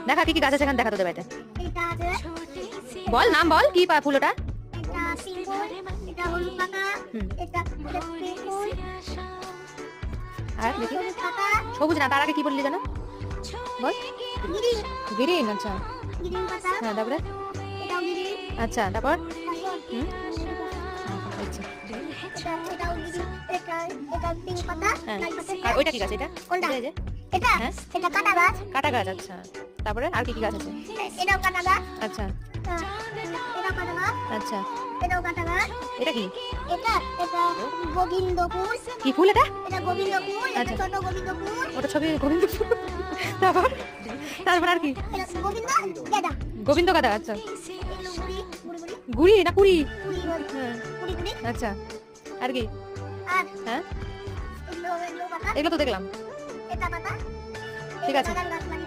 দেখা কি কি গাছ আছে এখানে দেখা তোদের বাড়িতে। এটা আছে, বল নাম বল, কি ফুল ওটা? এটা পিঙ্ক ফুল, এটা হলুদ পাতা, এটা পিঙ্ক ফুল, আর দেখি হলুদ পাতা, সবুজ না, তার আগে কি বললি জানো বল? Green, green. আচ্ছা গ্রিন পাতা, হ্যাঁ, তারপরে এটাও গ্রিন, আচ্ছা তারপর তারপর আচ্ছা এটাও গ্রিন, এটা পিঙ্ক পাতা, হ্যাঁ। লাল পাতা। আর ওইটা কি গাছ এটা? কোনটা? এই যে এটা হ্যাঁ। এটা কাটা গাছ, কাটা গাছ। আচ্ছা তারপরে আর কি কি গাছ আছে? এটাও কাটা গাছ, আচ্ছা এটাও কাটা গাছ, আচ্ছা এটাও কাটা গাছ, এটা কি এটা গোবিন্দ ফুল, কি ফুল এটা? এটা গোবিন্দ ফুল, এটা আচ্ছা। ছোট গোবিন্দ ফুল, ওটা ছবি গোবিন্দ ফুল। তারপর তারপর আর কি? এটা গোবিন্দ গেদা, গোবিন্দ গাদা। আচ্ছা এগুলো গুড়ি গুড়ি গুড়ি গুড়ি না কুড়ি? গুড়ি হ্যাঁ গুড়ি গুড়ি, আচ্ছা আর কি? আর হ্যাঁ এগুলো পাতা, এগুলো তো দেখলাম। এটা পাতা, ঠিক আছে। বাগান গাছ মানে